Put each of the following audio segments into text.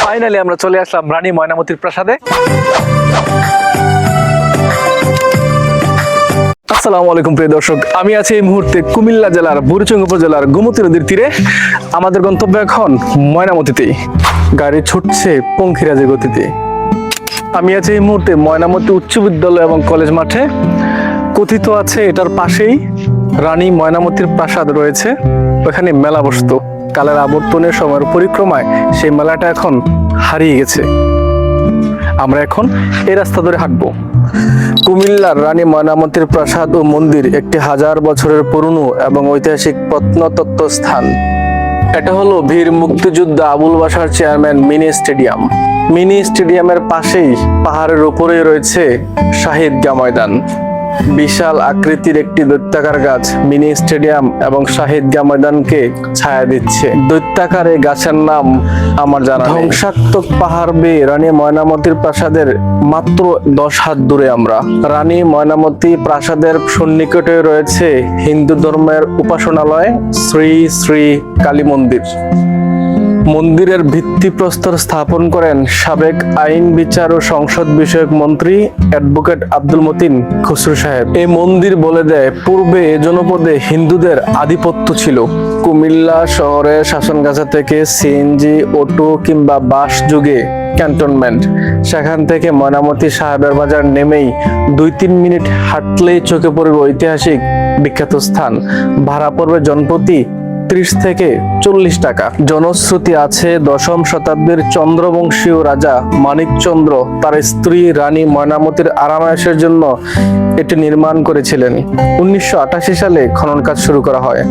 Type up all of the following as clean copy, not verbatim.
Finally আমরা চলে আসলাম রানী ময়নামতির প্রাসাদে। আসসালামু আলাইকুম প্রিয় দর্শক, আমি আছি এই মুহূর্তে কুমিল্লা জেলার বুড়িচং উপজেলার গোমতী নদীর তীরে। আমাদের গন্তব্য এখন ময়নামতিতেই। গাড়ি ছুটছে পঙ্খিরাজের গতিতে। আমি আছি এই মুহূর্তে ময়নামতি উচ্চ বিদ্যালয় এবং কলেজ মাঠে। কথিত আছে এটার পাশেই রানী ময়নামতির প্রাসাদ রয়েছে, ওখানে মেলা বসতো। কালের আবর্তনের সময়ের পরিক্রমায় সেই মেলাটা এখন হারিয়ে গেছে। আমরা এখন এই রাস্তা ধরে হাঁটবো। কুমিল্লার রানী ময়নামতির প্রাসাদ ও মন্দির একটি 1000 বছরের পুরনো এবং ঐতিহাসিক প্রত্নতত্ত্ব স্থান। এটা হলো বীর মুক্তিযোদ্ধা Abul Bashar chairman mini stadium. Mini স্টেডিয়ামের পাশেই পাহাড়ের উপরেই রয়েছে শাহিদগাহ ময়দান। বিশাল আকৃতির একটি দৈত্যাকার গাছ মিনি স্টেডিয়াম এবং শাহিদগাহ ময়দানকে ছায়া দিচ্ছে। দৈত্যাকার এই গাছের নাম আমার জানা নেই। ধ্বংসাত্মক পাহাড় বেয়ে রানী ময়নামতির প্রাসাদের মাত্র 10 হাত দূরে আমরা। রানী ময়নামতি প্রাসাদের সন্নিকটে রয়েছে হিন্দু ধর্মের উপাসনালয় শ্রী শ্রী কালী মন্দির। মন্দিরের ভিত্তিপ্রস্তর স্থাপন করেন সাবেক আইন বিচার ও সংসদ বিষয়ক মন্ত্রী অ্যাডভোকেট আব্দুল মতিন খসরু সাহেব। এই মন্দির বলে দেয় পূর্বে এ জনপদে হিন্দুদের আধিপত্য ছিল। কুমিল্লা শহরের শাসনগাছা থেকে সিএনজি, অটো কিংবা বাস যুগে ক্যান্টনমেন্ট। সেখান থেকে ময়নামতি সাহেবের বাজার নেমেই 2-3 মিনিট হাঁটলেই চোখে পড়বে ঐতিহাসিক বিখ্যাত স্থান। ভাড়া পড়বে জনপ্রতি 30 থেকে 40 টাকা। জনশ্রুতি আছে 10ম শতাব্দীর চন্দ্রবংশীয় রাজা মানিকচন্দ্র তার স্ত্রী রানী ময়নামতির আরামায়েশের জন্য এটি নির্মাণ করেছিলেন। 1988 সালে খনন কাজ শুরু করা হয়।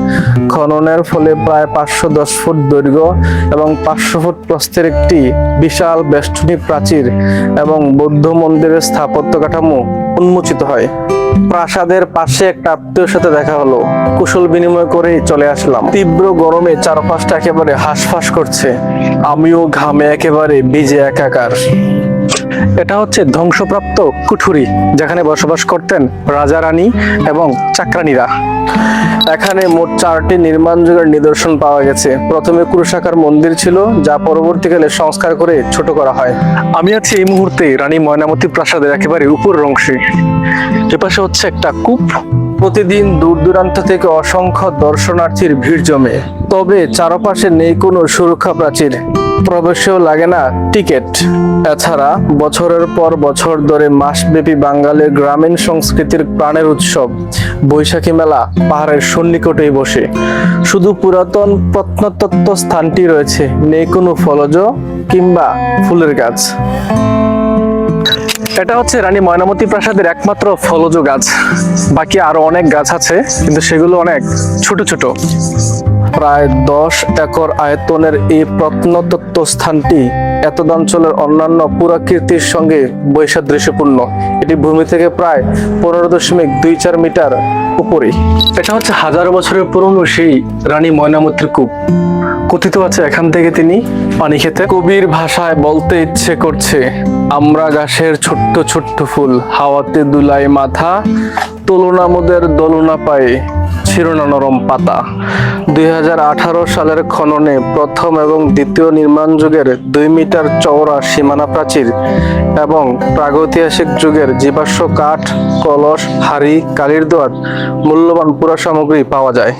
খননের ফলে প্রায় 510 ফুট দৈর্ঘ্য এবং 500 ফুট প্রস্থের একটি বিশাল বেষ্টনী প্রাচীর এবং বৌদ্ধ মন্দিরের স্থাপত্য কাঠামো উন্মোচিত হয়। প্রাসাদের পাশে একটা আত্মীয়র সাথে দেখা হলো, কুশল বিনিময় করেই চলে আসলাম। তীব্র গরমে চারপাশটা একেবারে হাঁসফাঁস করছে, আমিও ঘামে একেবারে ভিজে একাকার। এটা হচ্ছে ধ্বংসপ্রাপ্ত কুঠুরি, যেখানে বসবাস করতেন রাজা রানী এবং চাকরানীরা। এখানে মোট 4টি নির্মাণ যুগের নিদর্শন পাওয়া গেছে। প্রথমে ক্রুশাকার মন্দির ছিল, যা পরবর্তীকালে সংস্কার করে ছোট করা হয়। আমি আছি এই মুহূর্তে রানী ময়নামতি প্রাসাদের একেবারে উপরের অংশে। এপাশে হচ্ছে একটা কূপ। প্রতিদিন দূর দূরান্ত থেকে অসংখ্য দর্শনার্থীর ভিড় জমে। তবে চারপাশে নেই কোনো সুরক্ষা প্রাচীর, প্রবেশেও লাগে না টিকিট। এছাড়া বছরের পর বছর ধরে মাসব্যাপী বাঙালির গ্রামীণ সংস্কৃতির প্রাণের উৎসব বৈশাখী মেলা পাহাড়ের সন্নিকটেই বসে। শুধু পুরাতন প্রত্নতত্ত্ব স্থানটি রয়েছে, নেই কোনো ফলজ কিংবা ফুলের গাছ। এটা হচ্ছে রানী ময়নামতি প্রাসাদের একমাত্র ফলজ গাছ। বাকি আরো অনেক গাছ আছে, কিন্তু সেগুলো অনেক ছোট ছোট। প্রায় 10 একর আয়তনের এই প্রত্নতত্ত্ব স্থানটি এতদাঞ্চলের অন্যান্য পুরাকীর্তির সঙ্গে বৈসাদৃশ্যপূর্ণ। এটি ভূমি থেকে প্রায় 15.24 মিটার উপরে। এটা হচ্ছে 1000 বছরের পুরনো সেই রানী ময়নামতির কূপ। কথিত আছে এখান থেকে তিনি পানি খেতে। কবির ভাষায় বলতে ইচ্ছে করছে, আমরা গাছের ছোট্ট ছোট্ট ফুল, হাওয়াতে দুলাই মাথা, তুলনা মোদের দোলনা পায়ে, ছিল না নরম পাতা। 2018 সালের খননে প্রথম এবং দ্বিতীয় নির্মাণ যুগের 2 মিটার চওড়া সীমানা প্রাচীর এবং প্রাগৈতিহাসিক যুগের জীবাশ্ম কাঠ, কলস, হাড়ি, কালির দোয়াত, মূল্যবান পুরা সামগ্রী পাওয়া যায়।